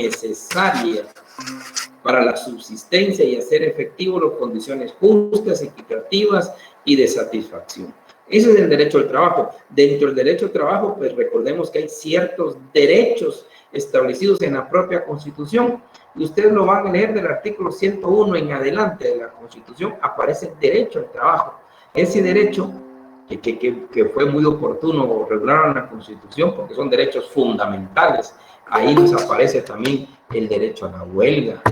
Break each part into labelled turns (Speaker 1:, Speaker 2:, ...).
Speaker 1: necesaria para la subsistencia y hacer efectivo las condiciones justas, equitativas y de satisfacción. Ese es el derecho al trabajo. Dentro del derecho al trabajo, pues recordemos que hay ciertos derechos establecidos en la propia Constitución, y ustedes lo van a leer del artículo 101 en adelante de la Constitución, aparece el derecho al trabajo. Ese derecho, que fue muy oportuno regular en la Constitución, porque son derechos fundamentales. Ahí nos aparece también el derecho a la huelga,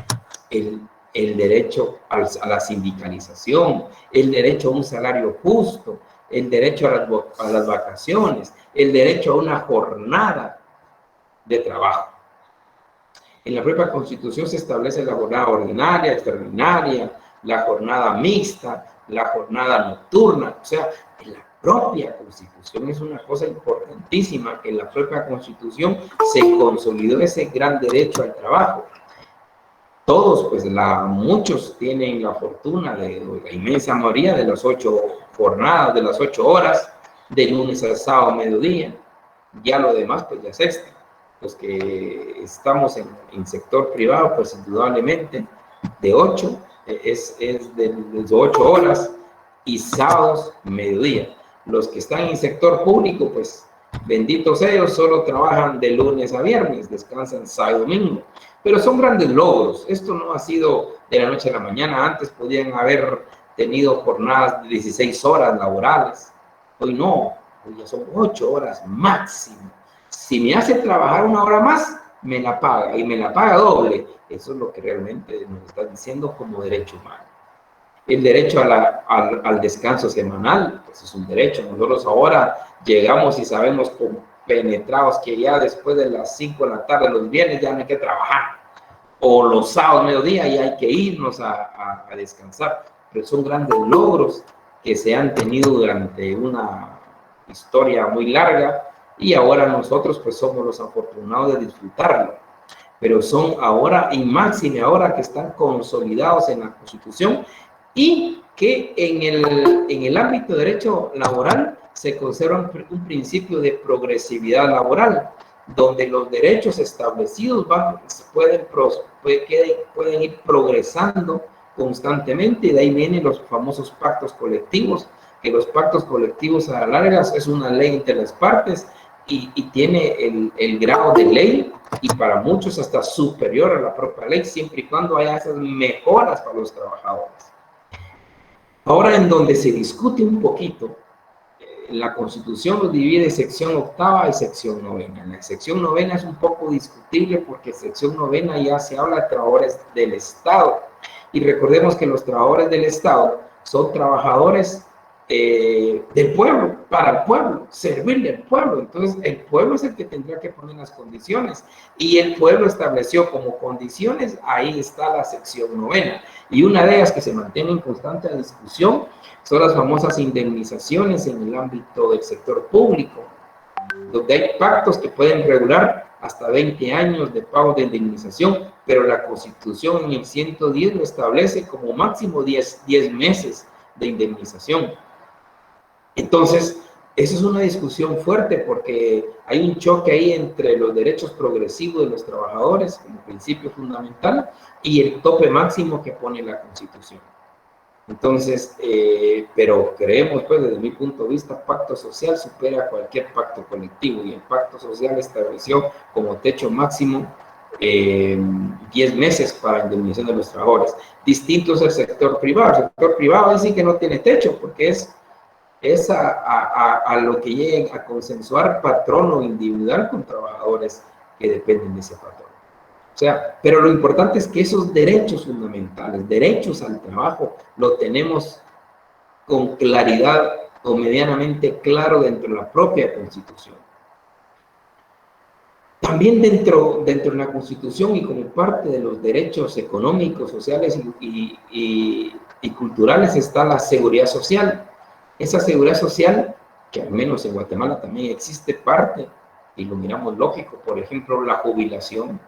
Speaker 1: el derecho a la sindicalización, el derecho a un salario justo, el derecho a las vacaciones, el derecho a una jornada de trabajo. En la propia Constitución se establece la jornada ordinaria, extraordinaria, la jornada mixta, la jornada nocturna. O sea, en la propia Constitución es una cosa importantísima, que en la propia Constitución se consolidó ese gran derecho al trabajo. Todos, pues muchos tienen la fortuna de la inmensa mayoría de las 8 jornadas, de las 8 horas, de lunes a sábado, mediodía. Ya lo demás, pues ya es extra. Los que estamos en sector privado, pues indudablemente de 8, es de 8 horas y sábados, mediodía. Los que están en sector público, pues benditos ellos, solo trabajan de lunes a viernes, descansan sábado y domingo. Pero son grandes logros. Esto no ha sido de la noche a la mañana. Antes podían haber tenido jornadas de 16 horas laborales. Hoy no, hoy ya son 8 horas máximo. Si me hace trabajar 1 hora más, me la paga, y me la paga doble. Eso es lo que realmente nos está diciendo como derecho humano. El derecho al descanso semanal, pues es un derecho. Nosotros ahora llegamos y sabemos penetrados que ya después de las 5 de la tarde, los viernes, ya no hay que trabajar. O los sábados, mediodía, ya hay que irnos a descansar. Pero son grandes logros que se han tenido durante una historia muy larga, y ahora nosotros pues somos los afortunados de disfrutarlo. Pero son ahora, y máxime ahora que están consolidados en la Constitución, y que en el ámbito de derecho laboral se conserva un principio de progresividad laboral, donde los derechos establecidos pueden ir progresando constantemente, y de ahí vienen los famosos pactos colectivos, que los pactos colectivos a la larga es una ley entre las partes, y tiene el grado de ley, y para muchos hasta superior a la propia ley, siempre y cuando haya esas mejoras para los trabajadores. Ahora, en donde se discute un poquito, la Constitución lo divide en sección 8ª y sección 9ª. En la sección 9ª es un poco discutible, porque en sección 9ª ya se habla de trabajadores del Estado. Y recordemos que los trabajadores del Estado son trabajadores del pueblo, para el pueblo, servirle al pueblo. Entonces, el pueblo es el que tendría que poner las condiciones, y el pueblo estableció como condiciones. Ahí está la sección 9ª, y una de ellas que se mantiene en constante discusión son las famosas indemnizaciones en el ámbito del sector público, donde hay pactos que pueden regular hasta 20 años de pago de indemnización, pero la Constitución en el 110 lo establece como máximo 10 meses de indemnización. Entonces, eso es una discusión fuerte, porque hay un choque ahí entre los derechos progresivos de los trabajadores como principio fundamental y el tope máximo que pone la Constitución. Entonces, pero creemos, pues, desde mi punto de vista, pacto social supera cualquier pacto colectivo, y el pacto social estableció como techo máximo 10 meses para indemnización de los trabajadores. Distinto es el sector privado. El sector privado dice que no tiene techo, porque es a lo que lleguen a consensuar patrono individual con trabajadores que dependen de ese patrón. O sea, pero lo importante es que esos derechos fundamentales, derechos al trabajo, lo tenemos con claridad o medianamente claro dentro de la propia Constitución. También dentro de la Constitución, y como parte de los derechos económicos, sociales y culturales, está la seguridad social. Esa seguridad social, que al menos en Guatemala también existe parte, y lo miramos lógico, por ejemplo, la jubilación.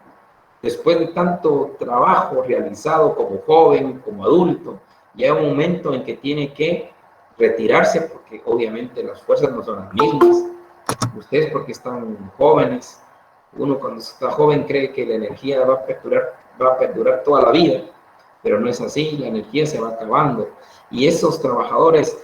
Speaker 1: Después de tanto trabajo realizado como joven, como adulto, llega un momento en que tiene que retirarse, porque obviamente las fuerzas no son las mismas. Ustedes, porque están jóvenes, Uno cuando está joven cree que la energía va a perdurar toda la vida, pero no es así, la energía se va acabando. Y esos trabajadores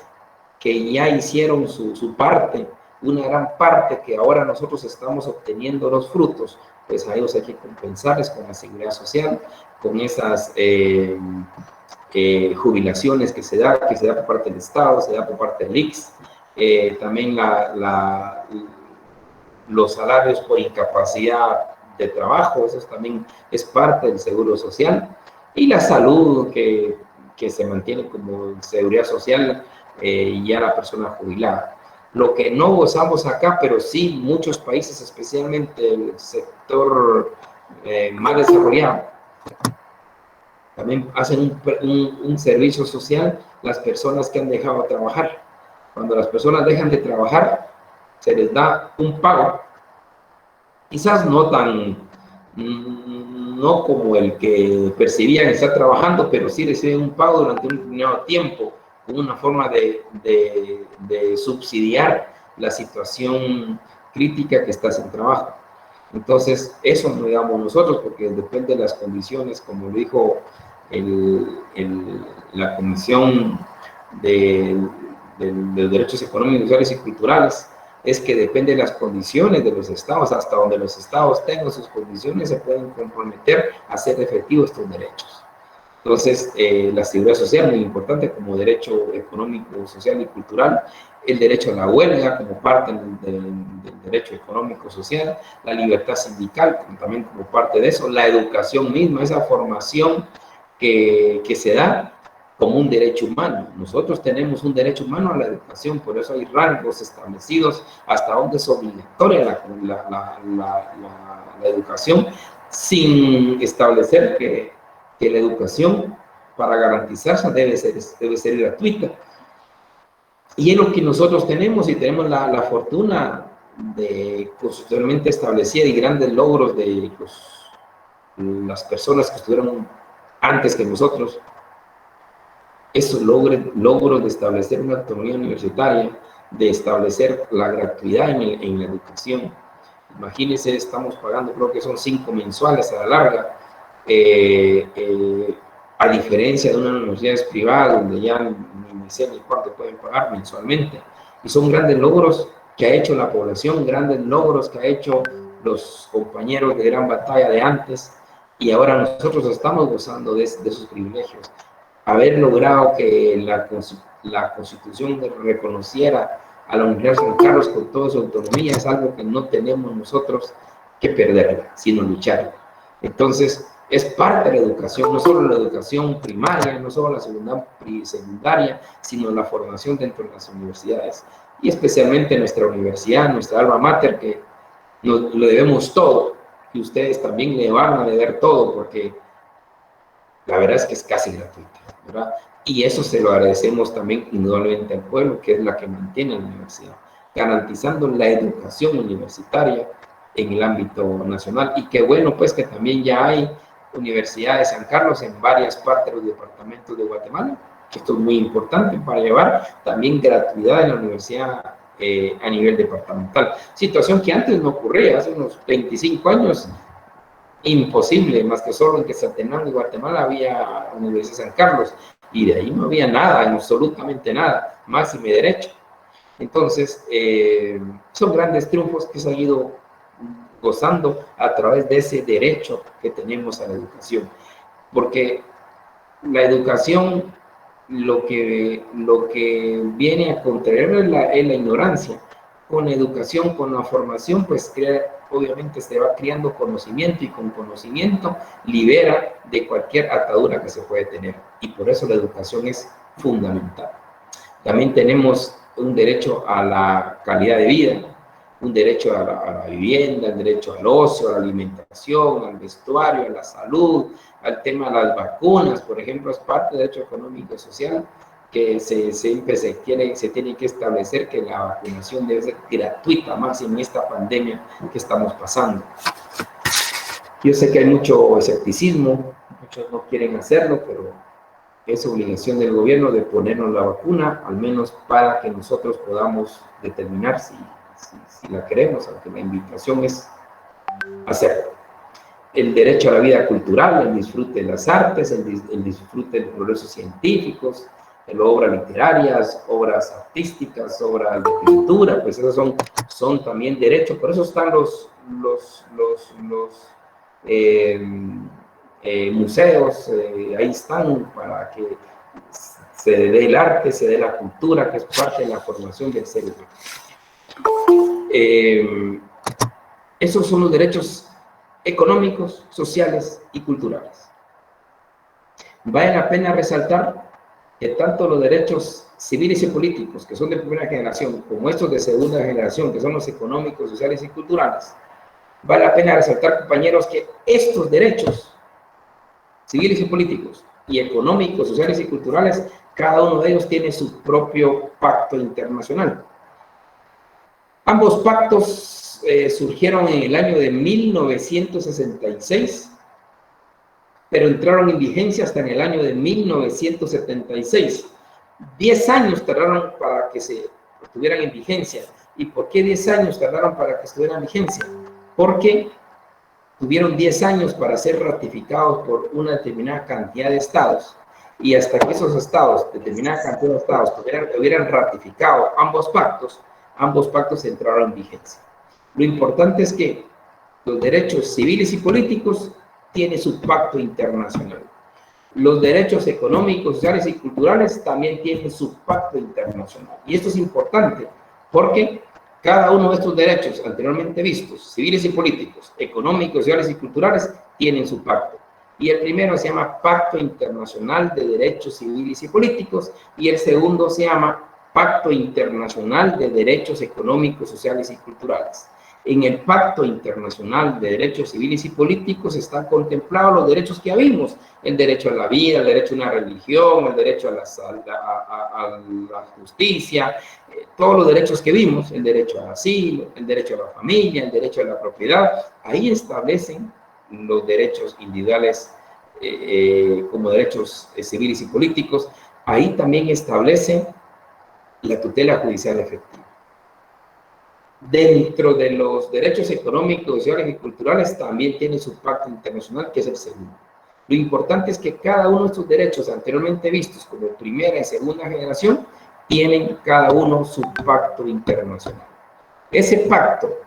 Speaker 1: que ya hicieron su parte, una gran parte que ahora nosotros estamos obteniendo los frutos, pues a ellos hay que compensarles con la seguridad social, con esas jubilaciones que se da por parte del Estado, se da por parte del ICS, también los salarios por incapacidad de trabajo, eso también es parte del seguro social, y la salud que se mantiene como seguridad social ya la persona jubilada. Lo que no gozamos acá, pero sí muchos países, especialmente el sector más desarrollado, también hacen un servicio social las personas que han dejado de trabajar. Cuando las personas dejan de trabajar, se les da un pago, quizás no como el que percibían estar trabajando, pero sí reciben un pago durante un determinado tiempo, como una forma de subsidiar la situación crítica que está sin trabajo. Entonces, eso no digamos nosotros, porque depende de las condiciones, como lo dijo la Comisión de Derechos Económicos, Sociales y Culturales, es que depende de las condiciones de los estados, hasta donde los estados tengan sus condiciones, se pueden comprometer a hacer efectivos estos derechos. Entonces, la seguridad social es muy importante como derecho económico, social y cultural, el derecho a la huelga como parte del derecho económico, social, la libertad sindical también como parte de eso, la educación misma, esa formación que se da como un derecho humano. Nosotros tenemos un derecho humano a la educación, por eso hay rangos establecidos hasta donde es obligatoria la educación, sin establecer que la educación para garantizarse debe ser gratuita. Y es lo que nosotros tenemos, y tenemos la fortuna de constitucionalmente establecida y grandes logros de las personas que estuvieron antes que nosotros, esos logros de establecer una autonomía universitaria, de establecer la gratuidad en la educación. Imagínense, estamos pagando, creo que son 5 mensuales a la larga, a diferencia de unas universidades privadas donde ya ni sé ni cuánto pueden pagar mensualmente. Y son grandes logros que ha hecho la población, grandes logros que ha hecho los compañeros de gran batalla de antes, y ahora nosotros estamos gozando de esos privilegios. Haber logrado que la Constitución reconociera a la Universidad de San Carlos con toda su autonomía es algo que no tenemos nosotros que perderla, sino lucharla. Entonces, es parte de la educación, no solo la educación primaria, no solo la secundaria, sino la formación dentro de las universidades. Y especialmente nuestra universidad, nuestra alma mater, que lo debemos todo, y ustedes también le van a deber todo, porque la verdad es que es casi gratuita, ¿verdad? Y eso se lo agradecemos también indudablemente al pueblo, que es la que mantiene la universidad, garantizando la educación universitaria en el ámbito nacional. Y qué bueno, pues, que también ya hay Universidad de San Carlos en varias partes de los departamentos de Guatemala, que esto es muy importante para llevar también gratuidad en la universidad a nivel departamental. Situación que antes no ocurría, hace unos 25 años, imposible, más que solo en Quetzaltenango y Guatemala había Universidad de San Carlos, y de ahí no había nada, absolutamente nada, máximo derecho. Entonces, son grandes triunfos que se han ido gozando a través de ese derecho que tenemos a la educación, porque la educación lo que viene a contraer es la ignorancia. Con la educación, con la formación, pues obviamente se va creando conocimiento, y con conocimiento libera de cualquier atadura que se puede tener, y por eso la educación es fundamental. También tenemos un derecho a la calidad de vida, un derecho a la vivienda, el derecho al ocio, a la alimentación, al vestuario, a la salud, al tema de las vacunas, por ejemplo, es parte del derecho económico y social, que siempre se tiene que establecer que la vacunación debe ser gratuita, más en esta pandemia que estamos pasando. Yo sé que hay mucho escepticismo, muchos no quieren hacerlo, pero es obligación del gobierno de ponernos la vacuna, al menos para que nosotros podamos determinar si la queremos, aunque la invitación es hacerlo. El derecho a la vida cultural, el disfrute de las artes, el disfrute de los progresos científicos, de obras literarias, obras artísticas, obras de pintura, pues esos son también derechos. Por eso están los museos, ahí están para que se dé el arte, se dé la cultura, que es parte de la formación del ser humano. Esos son los derechos económicos, sociales y culturales. Vale la pena resaltar que tanto los derechos civiles y políticos, que son de primera generación, como estos de segunda generación, que son los económicos, sociales y culturales, vale la pena resaltar, compañeros, que estos derechos civiles y políticos, y económicos, sociales y culturales, cada uno de ellos tiene su propio pacto internacional. Ambos pactos surgieron en el año de 1966, pero entraron en vigencia hasta en el año de 1976. 10 años tardaron para que se estuvieran en vigencia. ¿Y por qué 10 años tardaron para que estuvieran en vigencia? Porque tuvieron 10 años para ser ratificados por una determinada cantidad de estados, y hasta que esos estados, determinada cantidad de estados, hubieran ratificado ambos pactos entraron en vigencia. Lo importante es que los derechos civiles y políticos tienen su pacto internacional. Los derechos económicos, sociales y culturales también tienen su pacto internacional. Y esto es importante porque cada uno de estos derechos anteriormente vistos, civiles y políticos, económicos, sociales y culturales, tienen su pacto. Y el primero se llama Pacto Internacional de Derechos Civiles y Políticos, y el segundo se llama Pacto Internacional de Derechos Económicos, Sociales y Culturales. En el Pacto Internacional de Derechos Civiles y Políticos están contemplados los derechos que ya vimos: el derecho a la vida, el derecho a una religión, el derecho a la justicia, todos los derechos que vimos, el derecho al asilo, el derecho a la familia, el derecho a la propiedad. Ahí establecen los derechos individuales como derechos civiles y políticos. Ahí también establecen la tutela judicial efectiva. Dentro de los derechos económicos, sociales y culturales también tiene su pacto internacional, que es el segundo. Lo importante es que cada uno de estos derechos anteriormente vistos como primera y segunda generación tienen cada uno su pacto internacional. Ese pacto,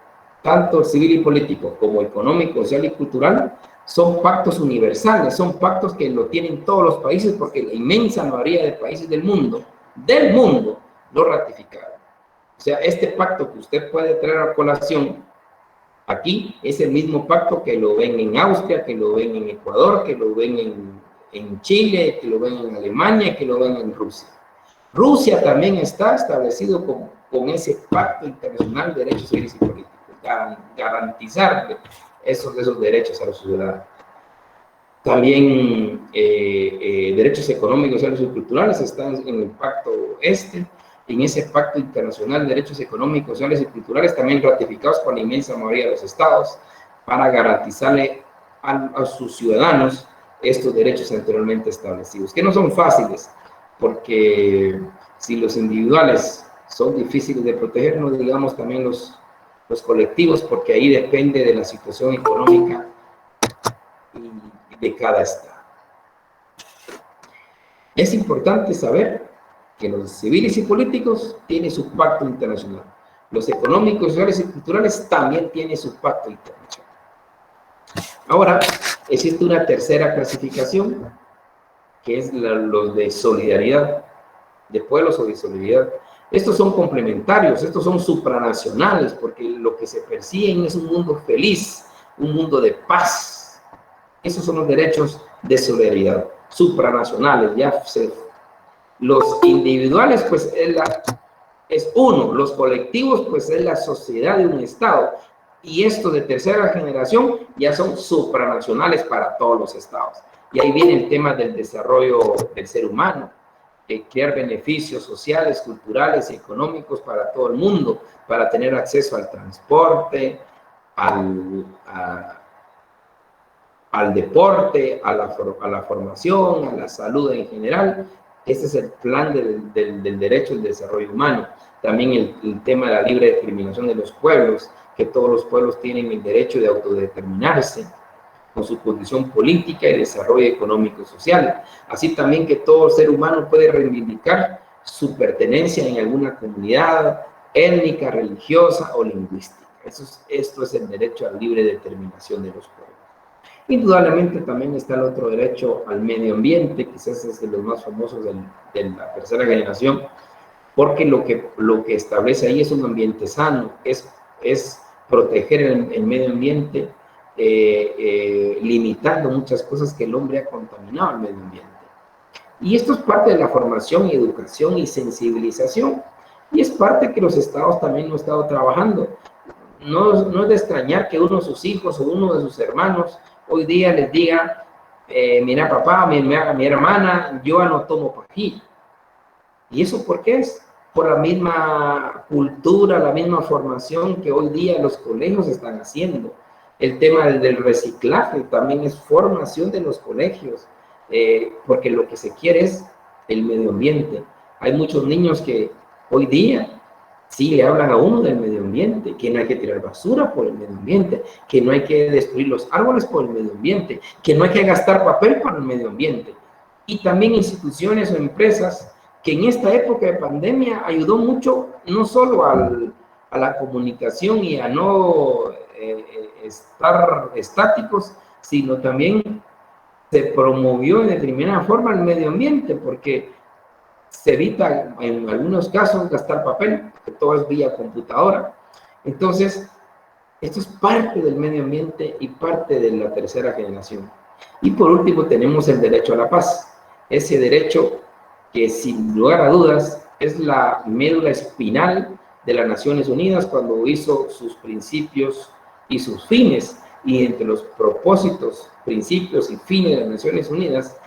Speaker 1: tanto civil y político como económico, social y cultural, son pactos universales, son pactos que lo tienen todos los países, porque la inmensa mayoría de países del mundo lo ratificaron. O sea, este pacto que usted puede traer a colación aquí es el mismo pacto que lo ven en Austria, que lo ven en Ecuador, que lo ven en Chile, que lo ven en Alemania, que lo ven en Rusia. Rusia también está establecido con ese pacto internacional de derechos civiles y políticos, garantizar esos derechos a los ciudadanos. También derechos económicos, sociales y culturales están en el pacto en ese pacto internacional de derechos económicos, sociales y culturales, también ratificados por la inmensa mayoría de los estados, para garantizarle a sus ciudadanos estos derechos anteriormente establecidos, que no son fáciles, porque si los individuales son difíciles de proteger, no digamos también los colectivos, porque ahí depende de la situación económica de cada estado. Es importante saber que los civiles y políticos tienen su pacto internacional. Los económicos, sociales y culturales también tienen su pacto internacional. Ahora, existe una tercera clasificación, que es los de solidaridad, de pueblos o de solidaridad. Estos son complementarios, estos son supranacionales, porque lo que se persiguen es un mundo feliz, un mundo de paz. Esos son los derechos de solidaridad, supranacionales. Los individuales, pues, es uno. Los colectivos, pues, es la sociedad de un estado. Y estos de tercera generación ya son supranacionales para todos los estados. Y ahí viene el tema del desarrollo del ser humano, de crear beneficios sociales, culturales y económicos para todo el mundo, para tener acceso al transporte, al deporte, a la formación, a la salud en general. Este es el plan del derecho al desarrollo humano. También el tema de la libre determinación de los pueblos, que todos los pueblos tienen el derecho de autodeterminarse con su condición política y desarrollo económico y social. Así también que todo ser humano puede reivindicar su pertenencia en alguna comunidad étnica, religiosa o lingüística. Esto es el derecho a la libre determinación de los pueblos. Indudablemente también está el otro derecho al medio ambiente, quizás es de los más famosos de la tercera generación, porque lo que establece ahí es un ambiente sano, es proteger el medio ambiente, limitando muchas cosas que el hombre ha contaminado al medio ambiente. Y esto es parte de la formación y educación y sensibilización, y es parte que los estados también no han estado trabajando. No es de extrañar que uno de sus hijos o uno de sus hermanos hoy día les diga, mira papá, mi hermana, yo no tomo pajilla. ¿Y eso por qué es? Por la misma cultura, la misma formación que hoy día los colegios están haciendo. El tema del reciclaje también es formación de los colegios, porque lo que se quiere es el medio ambiente. Hay muchos niños que hoy día sí le hablan a uno del medio ambiente, que no hay que tirar basura por el medio ambiente, que no hay que destruir los árboles por el medio ambiente, que no hay que gastar papel por el medio ambiente. Y también instituciones o empresas que en esta época de pandemia ayudó mucho, no solo a la comunicación y a no estar estáticos, sino también se promovió de determinada forma el medio ambiente, porque se evita en algunos casos gastar papel, que todo es vía computadora. Entonces, esto es parte del medio ambiente y parte de la tercera generación. Y por último tenemos el derecho a la paz, ese derecho que sin lugar a dudas es la médula espinal de las Naciones Unidas cuando hizo sus principios y sus fines, y entre los propósitos, principios y fines de las Naciones Unidas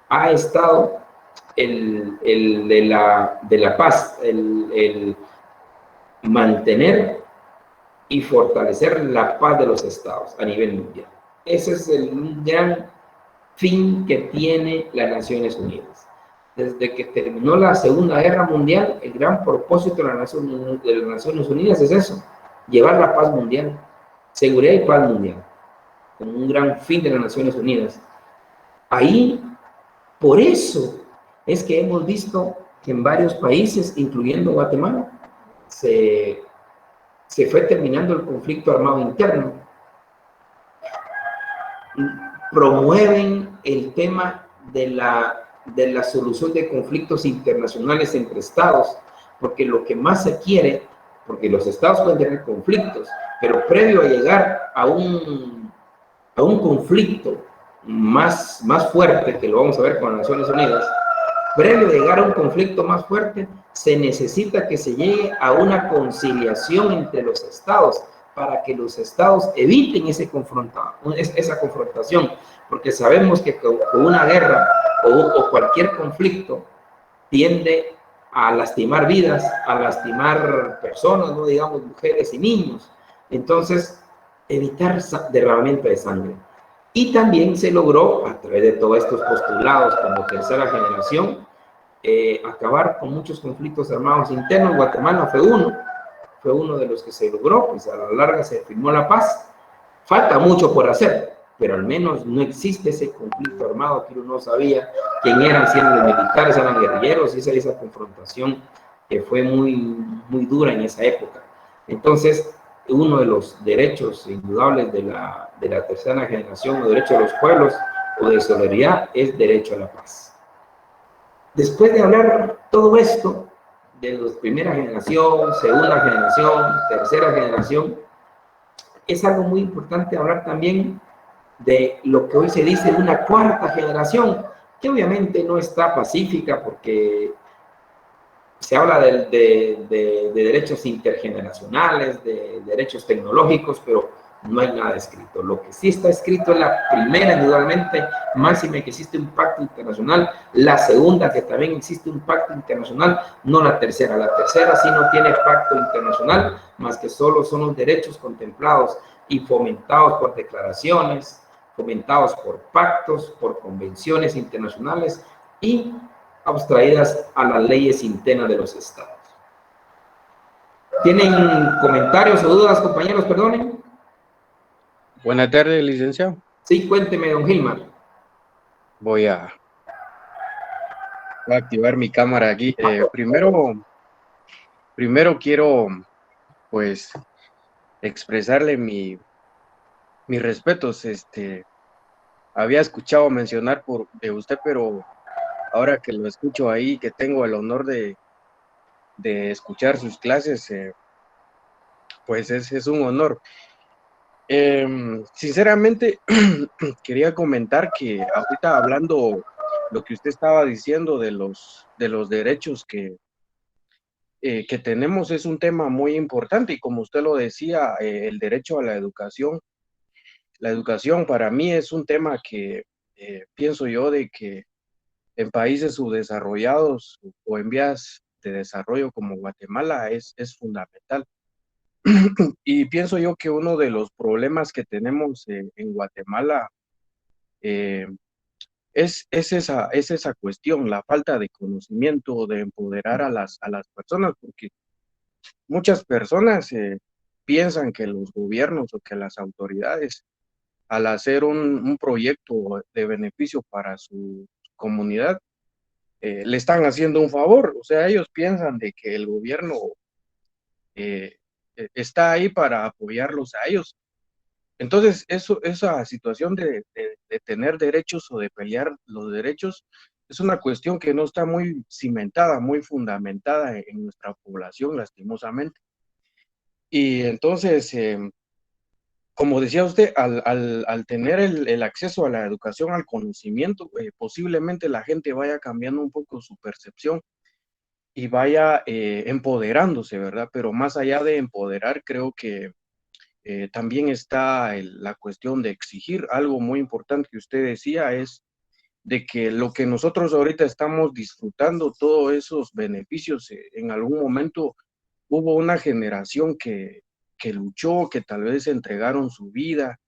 Speaker 1: ha estado el de la paz, el mantener y fortalecer la paz de los estados a nivel mundial. Ese es el gran fin que tiene las Naciones Unidas. Desde que terminó la Segunda Guerra Mundial, el gran propósito de las Naciones Unidas es eso, llevar la paz mundial, seguridad y paz mundial, como un gran fin de las Naciones Unidas. Ahí, por eso, es que hemos visto que en varios países, incluyendo Guatemala, se fue terminando el conflicto armado interno. Promueven el tema de la solución de conflictos internacionales entre estados, porque lo que más se quiere, porque los estados pueden tener conflictos, pero previo a llegar a un conflicto más fuerte, que lo vamos a ver con las Naciones Unidas, previo a llegar a un conflicto más fuerte, se necesita que se llegue a una conciliación entre los estados, para que los estados eviten esa confrontación, porque sabemos que con una guerra o cualquier conflicto tiende a lastimar vidas, a lastimar personas, no digamos mujeres y niños. Entonces, evitar derramamiento de sangre. Y también se logró, a través de todos estos postulados como tercera generación, acabar con muchos conflictos armados internos. Guatemala fue uno de los que se logró, pues a la larga se firmó la paz. Falta mucho por hacer, pero al menos no existe ese conflicto armado que uno no sabía quién eran, si eran los militares, eran guerrilleros, y esa confrontación que fue muy dura en esa época. Entonces, uno de los derechos indudables de la tercera generación, o derecho a los pueblos, o de solidaridad, es derecho a la paz. Después de hablar todo esto, de la primera generación, segunda generación, tercera generación, es algo muy importante hablar también de lo que hoy se dice una cuarta generación, que obviamente no está pacífica porque se habla de derechos intergeneracionales, de derechos tecnológicos, pero no hay nada escrito. Lo que sí está escrito es la primera, indudablemente, máxima que existe un pacto internacional, la segunda, que también existe un pacto internacional, no la tercera. La tercera sí no tiene pacto internacional, más que solo son los derechos contemplados y fomentados por declaraciones, fomentados por pactos, por convenciones internacionales y abstraídas a las leyes internas de los estados. ¿Tienen comentarios o dudas, compañeros? Perdonen.
Speaker 2: Buenas tardes, licenciado.
Speaker 1: Sí, cuénteme, don Gilmar.
Speaker 2: Voy a, voy a activar mi cámara aquí. Primero quiero, pues, expresarle mis respetos. Había escuchado mencionar de usted, pero ahora que lo escucho ahí, que tengo el honor de escuchar sus clases, pues es un honor. Sinceramente, quería comentar que ahorita hablando lo que usted estaba diciendo de los derechos que tenemos es un tema muy importante y como usted lo decía, el derecho a la educación. La educación para mí es un tema que pienso yo de que en países subdesarrollados o en vías de desarrollo como Guatemala es fundamental. Y pienso yo que uno de los problemas que tenemos en Guatemala eh, es esa cuestión, la falta de conocimiento, de empoderar a las personas, porque muchas personas piensan que los gobiernos o que las autoridades, al hacer un proyecto de beneficio para su comunidad, le están haciendo un favor. O sea, ellos piensan de que el gobierno eh, está ahí para apoyarlos a ellos. Entonces, esa situación de tener derechos o de pelear los derechos es una cuestión que no está muy cimentada, muy fundamentada en nuestra población, lastimosamente. Y entonces, como decía usted, al tener el acceso a la educación, al conocimiento, posiblemente la gente vaya cambiando un poco su percepción y vaya empoderándose, ¿verdad? Pero más allá de empoderar, creo que también está la cuestión de exigir. Algo muy importante que usted decía es de que lo que nosotros ahorita estamos disfrutando, todos esos beneficios, en algún momento hubo una generación que luchó, que tal vez entregaron su vida,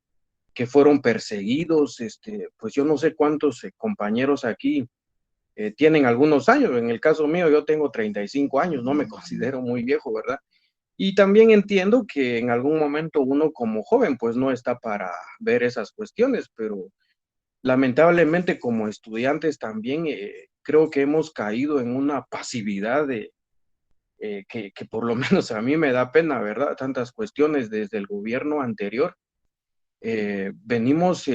Speaker 2: que fueron perseguidos, pues yo no sé cuántos compañeros aquí tienen algunos años. En el caso mío, yo tengo 35 años, no me considero muy viejo, ¿verdad? Y también entiendo que en algún momento uno como joven pues no está para ver esas cuestiones, pero lamentablemente como estudiantes también creo que hemos caído en una pasividad que por lo menos a mí me da pena, ¿verdad? Tantas cuestiones desde el gobierno anterior. Venimos,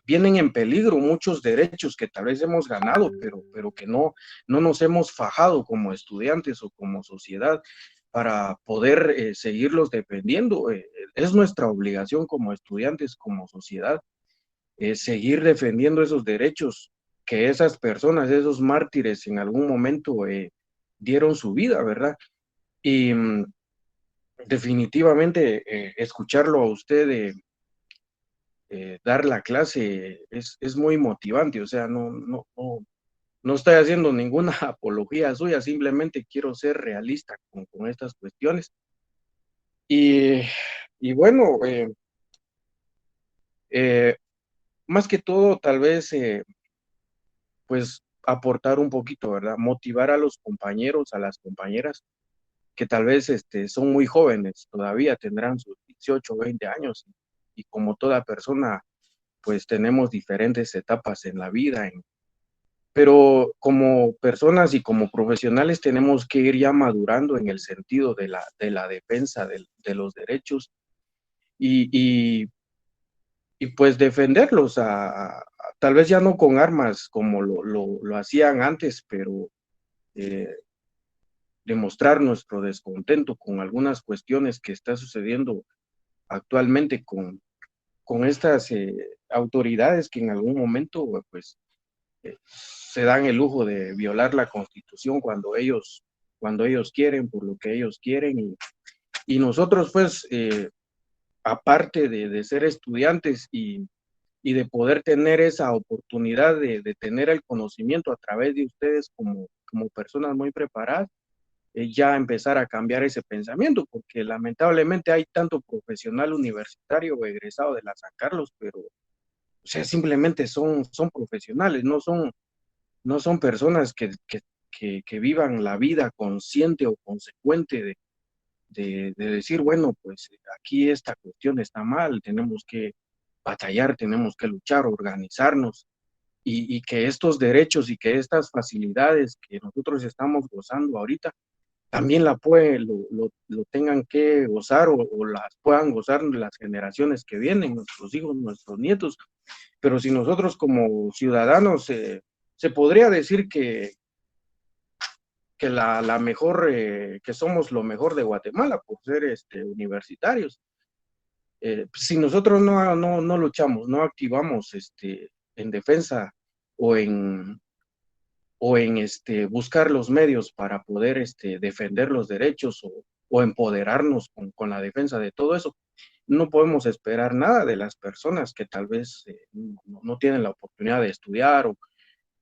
Speaker 2: vienen en peligro muchos derechos que tal vez hemos ganado, pero que no nos hemos fajado como estudiantes o como sociedad para poder seguirlos defendiendo. Es nuestra obligación como estudiantes, como sociedad, seguir defendiendo esos derechos que esas personas, esos mártires en algún momento dieron su vida, ¿verdad? Y definitivamente escucharlo a usted dar la clase es muy motivante, o sea, no estoy haciendo ninguna apología suya, simplemente quiero ser realista con estas cuestiones. Y, y bueno, eh, más que todo, tal vez, pues aportar un poquito, ¿verdad? Motivar a los compañeros, a las compañeras, que tal vez son muy jóvenes, todavía tendrán sus 18 o 20 años, y como toda persona, pues tenemos diferentes etapas en la vida, pero como personas y como profesionales tenemos que ir ya madurando en el sentido de la defensa de los derechos y, y, y pues defenderlos, tal vez ya no con armas como lo hacían antes, pero eh, demostrar nuestro descontento con algunas cuestiones que está sucediendo actualmente con estas autoridades que en algún momento pues se dan el lujo de violar la Constitución cuando ellos quieren, por lo que ellos quieren. Y nosotros, pues, aparte de ser estudiantes y de poder tener esa oportunidad de tener el conocimiento a través de ustedes como personas muy preparadas, ya empezar a cambiar ese pensamiento, porque lamentablemente hay tanto profesional universitario o egresado de la San Carlos, pero, o sea, simplemente son profesionales, no son personas que vivan la vida consciente o consecuente de decir, bueno, pues aquí esta cuestión está mal, tenemos que batallar, tenemos que luchar, organizarnos, y que estos derechos y que estas facilidades que nosotros estamos gozando ahorita, también lo tengan que gozar o las puedan gozar las generaciones que vienen, nuestros hijos, nuestros nietos. Pero si nosotros como ciudadanos, se podría decir que la mejor, que somos lo mejor de Guatemala por ser universitarios. Si nosotros no luchamos, no activamos en defensa o en buscar los medios para poder defender los derechos o empoderarnos con la defensa de todo eso, no podemos esperar nada de las personas que tal vez no tienen la oportunidad de estudiar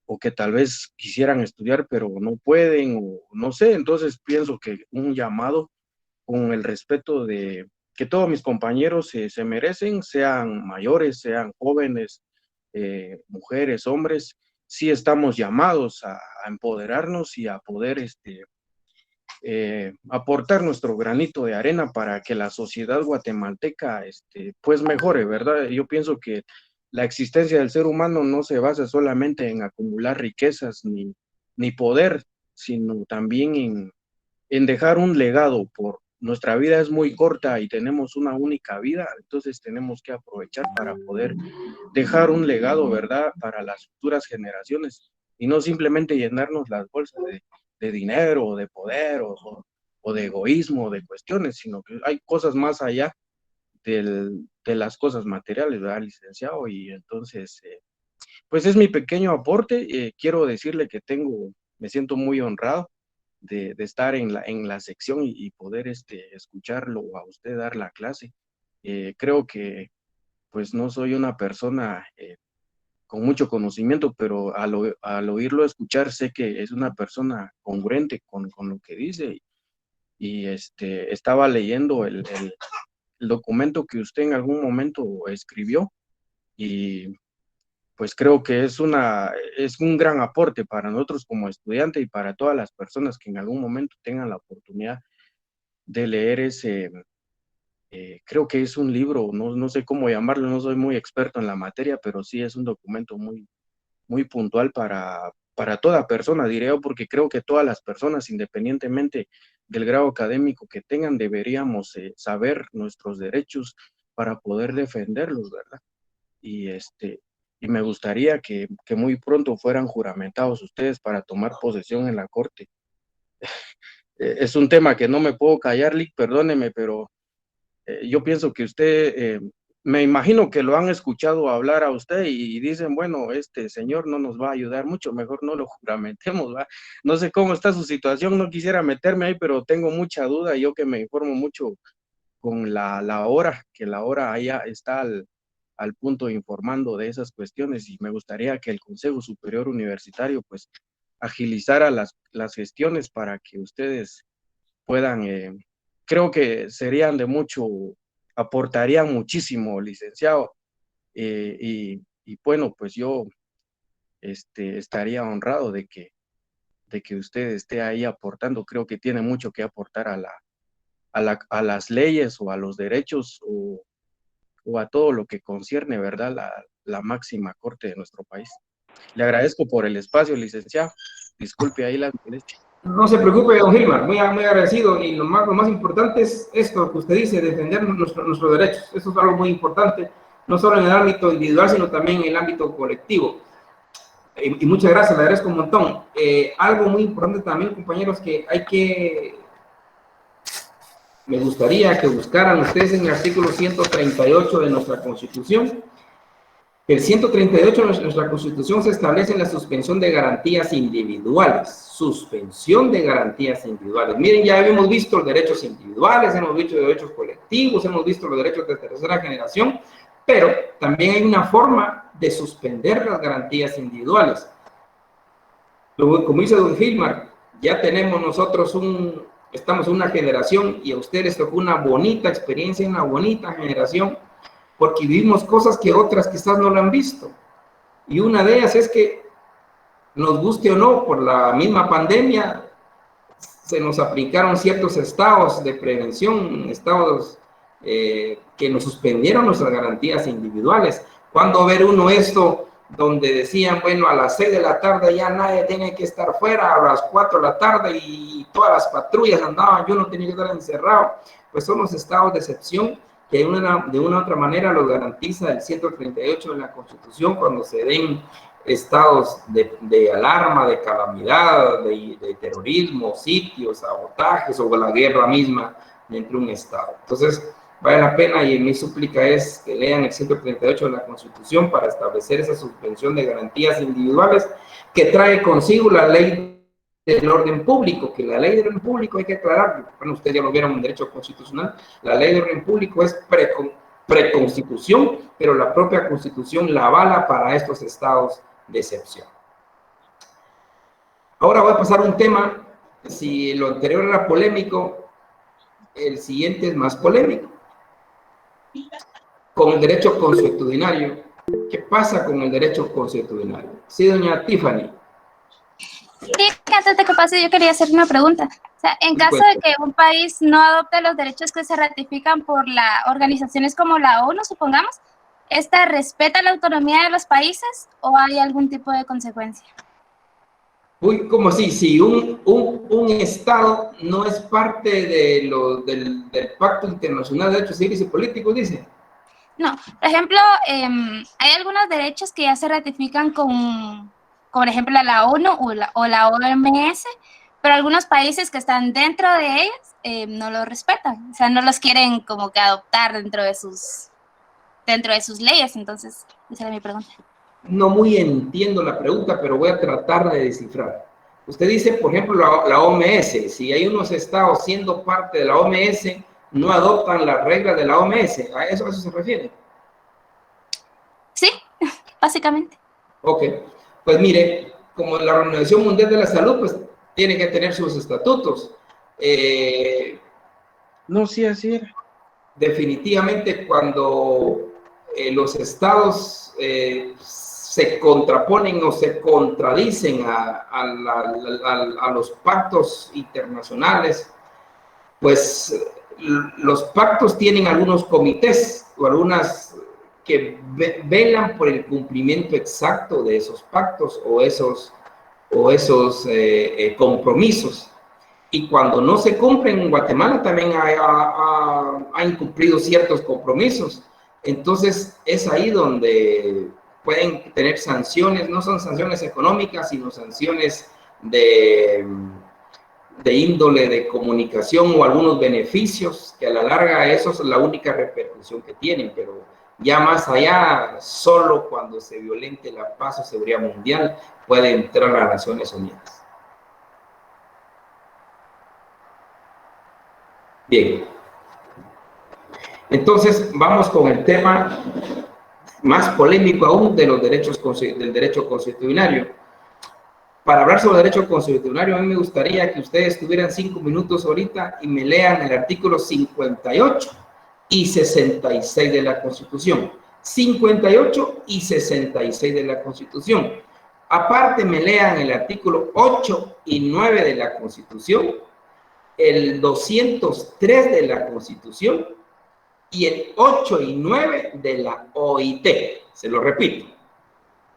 Speaker 2: o que tal vez quisieran estudiar pero no pueden o no sé. Entonces pienso que un llamado con el respeto de que todos mis compañeros se merecen, sean mayores, sean jóvenes, mujeres, hombres, sí estamos llamados a empoderarnos y a poder aportar nuestro granito de arena para que la sociedad guatemalteca pues mejore, ¿verdad? Yo pienso que la existencia del ser humano no se basa solamente en acumular riquezas ni poder, sino también en dejar un legado. Nuestra vida es muy corta y tenemos una única vida, entonces tenemos que aprovechar para poder dejar un legado, ¿verdad?, para las futuras generaciones y no simplemente llenarnos las bolsas de dinero o de poder o de egoísmo, de cuestiones, sino que hay cosas más allá de las cosas materiales, ¿verdad, licenciado? Y entonces, pues es mi pequeño aporte. Quiero decirle que me siento muy honrado de estar en la sección y poder escucharlo a usted dar la clase. Creo que pues no soy una persona con mucho conocimiento, pero al oírlo escuchar sé que es una persona congruente con lo que dice y estaba leyendo el documento que usted en algún momento escribió y pues creo que es un gran aporte para nosotros como estudiantes y para todas las personas que en algún momento tengan la oportunidad de leer creo que es un libro, no sé cómo llamarlo, no soy muy experto en la materia, pero sí es un documento muy, muy puntual para toda persona, diré yo, porque creo que todas las personas, independientemente del grado académico que tengan, deberíamos saber nuestros derechos para poder defenderlos, ¿verdad? Y y me gustaría que muy pronto fueran juramentados ustedes para tomar posesión en la corte. Es un tema que no me puedo callar, Lick, perdóneme, pero yo pienso que usted, me imagino que lo han escuchado hablar a usted y dicen, bueno, este señor no nos va a ayudar mucho, mejor no lo juramentemos, ¿va? No sé cómo está su situación, no quisiera meterme ahí, pero tengo mucha duda, yo que me informo mucho con la hora, que la hora allá está al punto informando de esas cuestiones y me gustaría que el Consejo Superior Universitario pues agilizara las gestiones para que ustedes puedan, creo que serían de mucho, aportarían muchísimo, licenciado, y bueno, pues yo estaría honrado de que usted esté ahí aportando. Creo que tiene mucho que aportar a las leyes o a los derechos o a todo lo que concierne, ¿verdad?, la máxima corte de nuestro país. Le agradezco por el espacio, licenciado. Disculpe ahí la molestia.
Speaker 1: No se preocupe, don Gilmar, muy agradecido. Y lo más importante es esto que usted dice, defender nuestros derechos. Eso es algo muy importante, no solo en el ámbito individual, sino también en el ámbito colectivo. Y muchas gracias, le agradezco un montón. Algo muy importante también, compañeros, me gustaría que buscaran ustedes en el artículo 138 de nuestra Constitución. El 138 de nuestra Constitución se establece la suspensión de garantías individuales. Suspensión de garantías individuales. Miren, ya hemos visto los derechos individuales, hemos visto los derechos colectivos, hemos visto los derechos de tercera generación, pero también hay una forma de suspender las garantías individuales. Como dice don Gilmar, ya tenemos nosotros estamos en una generación y a ustedes tocó una bonita experiencia, una bonita generación, porque vivimos cosas que otras quizás no lo han visto. Y una de ellas es que, nos guste o no, por la misma pandemia, se nos aplicaron ciertos estados de prevención, estados que nos suspendieron nuestras garantías individuales. Cuando ver uno esto, donde decían, bueno, a las 6 de la tarde ya nadie tiene que estar fuera, a las 4 de la tarde y todas las patrullas andaban, yo no tenía que estar encerrado, pues son los estados de excepción que de una u otra manera los garantiza el 138 de la Constitución cuando se den estados de alarma, de calamidad, de terrorismo, sitios, sabotajes o la guerra misma dentro de un estado. Entonces, vale la pena y mi súplica es que lean el 138 de la Constitución para establecer esa suspensión de garantías individuales que trae consigo la ley del orden público, que la ley del orden público hay que aclarar, bueno, ustedes ya lo vieron en derecho constitucional, la ley del orden público es preconstitución, pero la propia constitución la avala para estos estados de excepción. Ahora voy a pasar a un tema, si lo anterior era polémico, el siguiente es más polémico. Con el derecho consuetudinario, ¿qué pasa con el derecho consuetudinario? Sí, doña Tiffany.
Speaker 3: Sí, antes de que pase, yo quería hacer una pregunta. O sea, en caso de que un país no adopte los derechos que se ratifican por las organizaciones como la ONU, supongamos, ¿esta respeta la autonomía de los países o hay algún tipo de consecuencia?
Speaker 1: Uy, ¿cómo así? Si un Estado no es parte de del Pacto Internacional de Derechos Civiles y Políticos, dice.
Speaker 3: No, por ejemplo, hay algunos derechos que ya se ratifican con por ejemplo, la ONU o la OMS, pero algunos países que están dentro de ellas no lo respetan, o sea, no los quieren como que adoptar dentro de sus leyes. Entonces, esa era mi pregunta.
Speaker 1: No muy entiendo la pregunta, pero voy a tratar de descifrar. Usted dice, por ejemplo, la OMS. Si hay unos estados siendo parte de la OMS, no adoptan las reglas de la OMS. ¿A eso se refiere?
Speaker 3: Sí, básicamente.
Speaker 1: Ok. Pues mire, como la Organización Mundial de la Salud, pues tiene que tener sus estatutos.
Speaker 2: No, sí, así era.
Speaker 1: Definitivamente cuando los estados se contraponen o se contradicen a los pactos internacionales, pues los pactos tienen algunos comités o algunas que velan por el cumplimiento exacto de esos pactos o esos compromisos. Y cuando no se cumplen, Guatemala también ha incumplido ciertos compromisos. Entonces, es ahí donde pueden tener sanciones, no son sanciones económicas, sino sanciones de, de índole de comunicación o algunos beneficios, que a la larga eso es la única repercusión que tienen, pero ya más allá, solo cuando se violente la paz o seguridad mundial puede entrar a las Naciones Unidas. Bien, entonces vamos con el tema más polémico aún de los derechos del derecho constitucionario. Para hablar sobre el derecho constitucionario, a mí me gustaría que ustedes tuvieran 5 minutos ahorita y me lean el artículo 58 y 66 de la Constitución. 58 y 66 de la Constitución. Aparte, me lean el artículo 8 y 9 de la Constitución, el 203 de la Constitución y el 8 y 9 de la OIT. Se lo repito,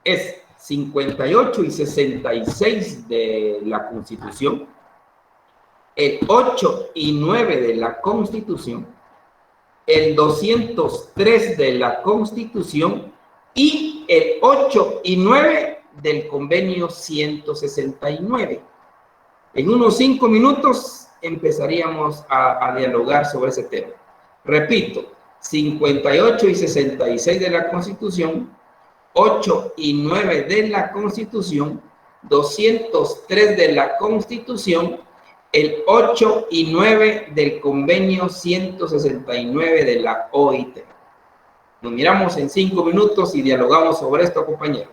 Speaker 1: es 58 y 66 de la Constitución, el 8 y 9 de la Constitución, el 203 de la Constitución y el 8 y 9 del Convenio 169. En unos 5 minutos empezaríamos a dialogar sobre ese tema. Repito, 58 y 66 de la Constitución, 8 y 9 de la Constitución, 203 de la Constitución, el 8 y 9 del Convenio 169 de la OIT. Nos miramos en 5 minutos y dialogamos sobre esto, compañeros.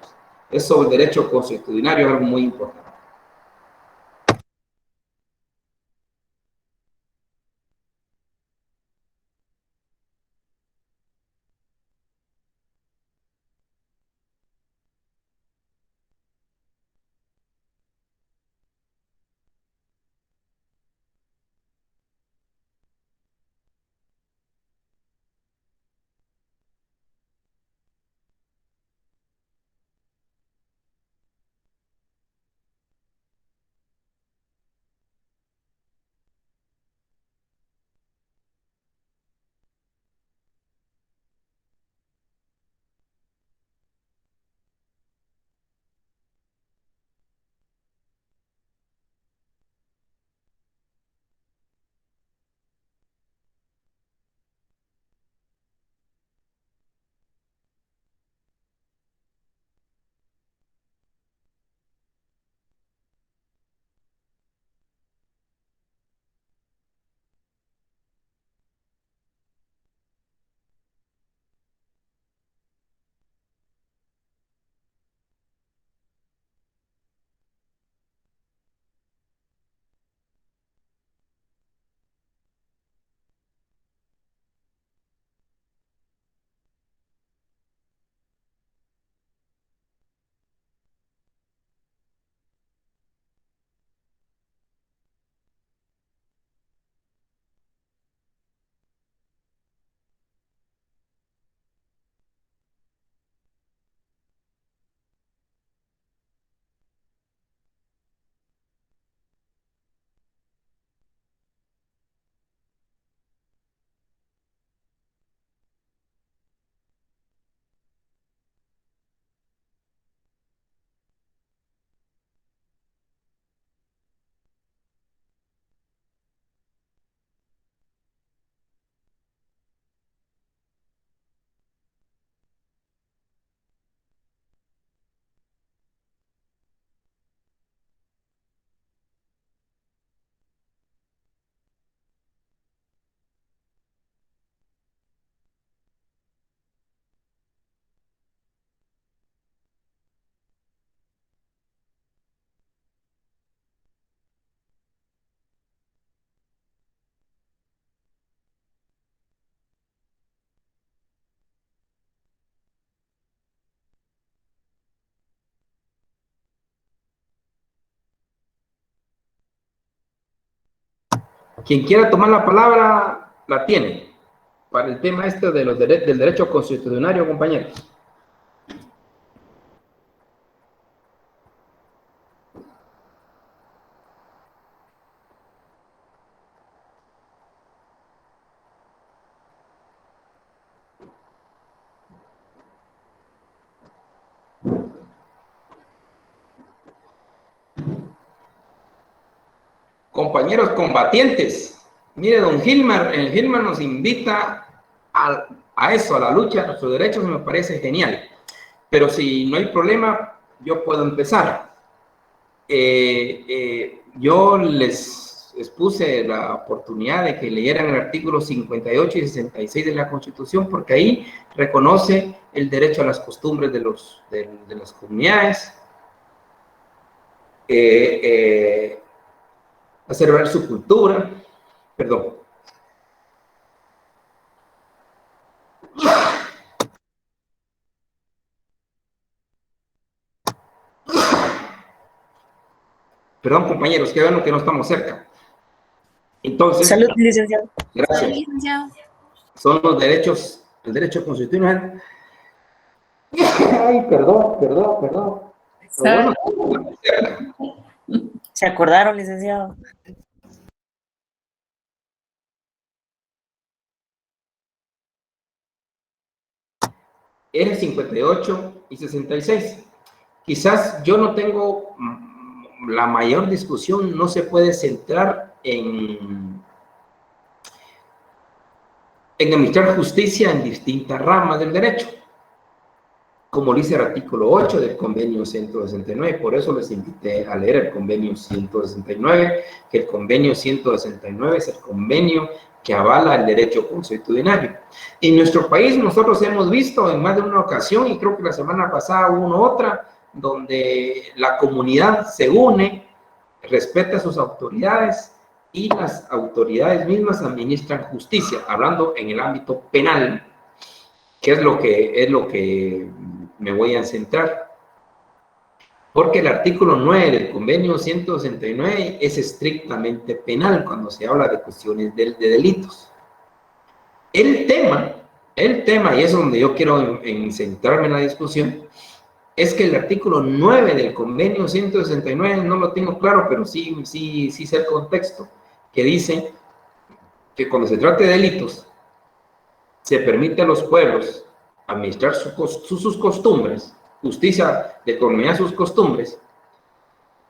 Speaker 1: Es sobre el derecho constitucional, algo muy importante. Quien quiera tomar la palabra, la tiene. Para el tema este de del derecho constitucional, compañeros. Compañeros combatientes, mire, don Gilmar, el Gilmar nos invita a eso, a la lucha de nuestros derechos, me parece genial. Pero si no hay problema, yo puedo empezar. Yo les expuse la oportunidad de que leyeran el artículo 58 y 66 de la Constitución, porque ahí reconoce el derecho a las costumbres de las comunidades, a celebrar su cultura, perdón. Perdón, compañeros, que vean que no estamos cerca. Entonces,
Speaker 4: salud, licenciado.
Speaker 1: Gracias.
Speaker 3: Salud, licenciado.
Speaker 1: Son los derechos, el derecho constitucional. Ay, perdón. Pero bueno,
Speaker 4: ¿Se acordaron, licenciado?
Speaker 1: es 58 y 66. Quizás yo no tengo la mayor discusión, no se puede centrar en administrar justicia en distintas ramas del derecho, como dice el artículo 8 del convenio 169. Por eso les invité a leer el convenio 169, que el convenio 169 es el convenio que avala el derecho constitucional. En nuestro país nosotros hemos visto en más de una ocasión, y creo que la semana pasada hubo una otra, donde la comunidad se une, respeta a sus autoridades y las autoridades mismas administran justicia, hablando en el ámbito penal, que es lo que me voy a centrar. Porque el artículo 9 del convenio 169 es estrictamente penal cuando se habla de cuestiones de delitos. El tema, y es donde yo quiero centrarme en la discusión, es que el artículo 9 del convenio 169, no lo tengo claro, pero sí sé el contexto, que dice que cuando se trate de delitos, se permite a los pueblos administrar sus costumbres, justicia de conformidad a sus costumbres,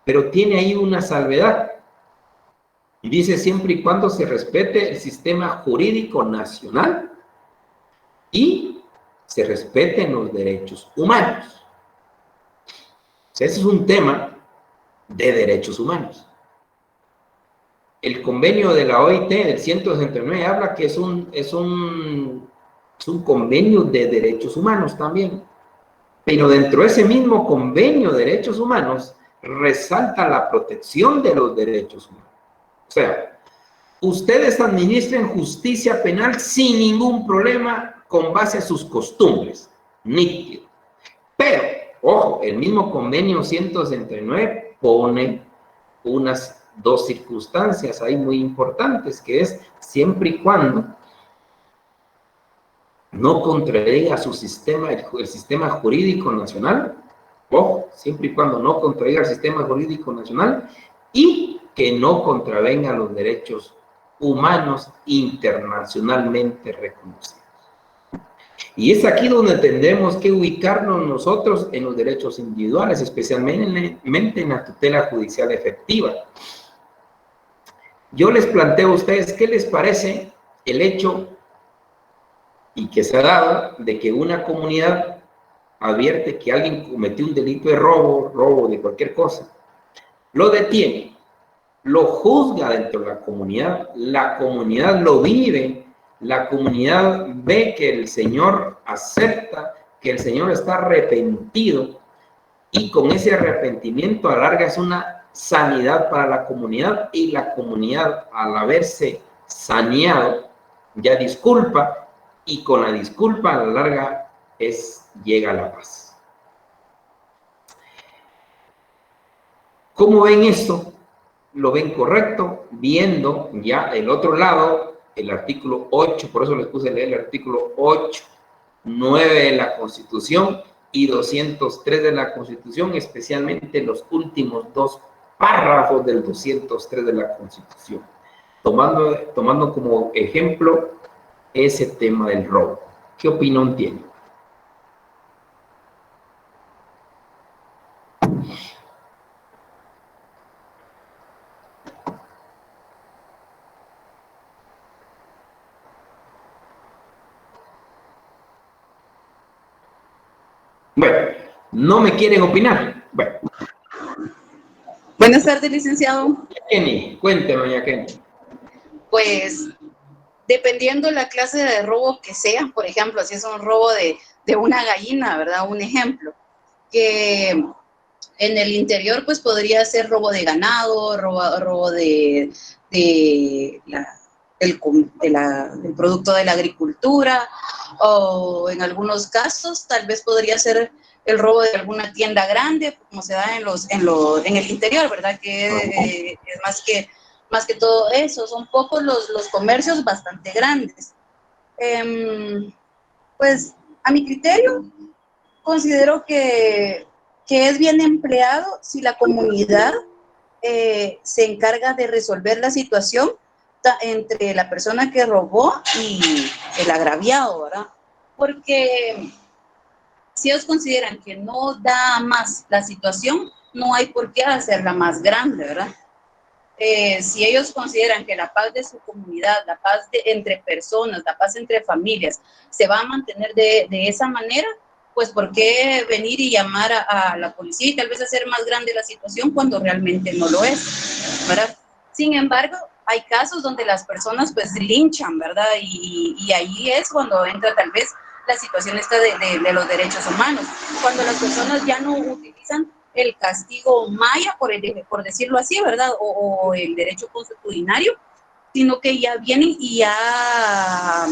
Speaker 1: pero tiene ahí una salvedad. Y dice siempre y cuando se respete el sistema jurídico nacional y se respeten los derechos humanos. O sea, ese es un tema de derechos humanos. El convenio de la OIT del 169 habla que es un convenio de derechos humanos también. Pero dentro de ese mismo convenio de derechos humanos resalta la protección de los derechos humanos. O sea, ustedes administren justicia penal sin ningún problema con base a sus costumbres. Nítido. Pero, ojo, el mismo convenio 169 pone unas dos circunstancias ahí muy importantes, que es siempre y cuando no contradiga su sistema, el sistema jurídico nacional, ojo, siempre y cuando no contradiga el sistema jurídico nacional y que no contravenga los derechos humanos internacionalmente reconocidos. Y es aquí donde tendremos que ubicarnos nosotros en los derechos individuales, especialmente en la tutela judicial efectiva. Yo les planteo a ustedes, ¿qué les parece el hecho y que se ha dado de que una comunidad advierte que alguien cometió un delito de robo de cualquier cosa, lo detiene, lo juzga dentro de la comunidad lo vive, la comunidad ve que el Señor acepta, que el Señor está arrepentido, y con ese arrepentimiento a la larga es una sanidad para la comunidad, y la comunidad, al haberse saneado, ya disculpa, y con la disculpa a la larga llega la paz. ¿Cómo ven esto? ¿Lo ven correcto? Bien. viendo ya el otro lado, el artículo 8, por eso les puse a leer el artículo 8, 9 de la Constitución y 203 de la Constitución, especialmente los últimos dos párrafos del 203 de la Constitución, tomando como ejemplo ese tema del robo. ¿Qué opinión tiene? Bueno, no me quieren opinar. Bueno.
Speaker 5: Buenas tardes, licenciado.
Speaker 1: Kenny, cuénteme, doña Kenny.
Speaker 5: Pues, dependiendo la clase de robo que sea, por ejemplo, si es un robo de una gallina, ¿verdad? Un ejemplo, que en el interior, pues, podría ser robo de ganado, robo del producto de la agricultura, o en algunos casos, tal vez podría ser el robo de alguna tienda grande, como se da en el interior, ¿verdad? Que es más que todo eso, son pocos los comercios bastante grandes. Pues, a mi criterio, considero que es bien empleado si la comunidad se encarga de resolver la situación entre la persona que robó y el agraviado, ¿verdad? Porque si ellos consideran que no da más la situación, no hay por qué hacerla más grande, ¿verdad? Si ellos consideran que la paz de su comunidad, la paz entre personas, la paz entre familias, se va a mantener de esa manera, pues ¿por qué venir y llamar a la policía y tal vez hacer más grande la situación cuando realmente no lo es, ¿verdad? Sin embargo, hay casos donde las personas pues linchan, ¿verdad? Y ahí es cuando entra tal vez la situación esta de los derechos humanos, cuando las personas ya no utilizan el castigo maya, por decirlo así, ¿verdad? O el derecho consuetudinario, sino que ya vienen y ya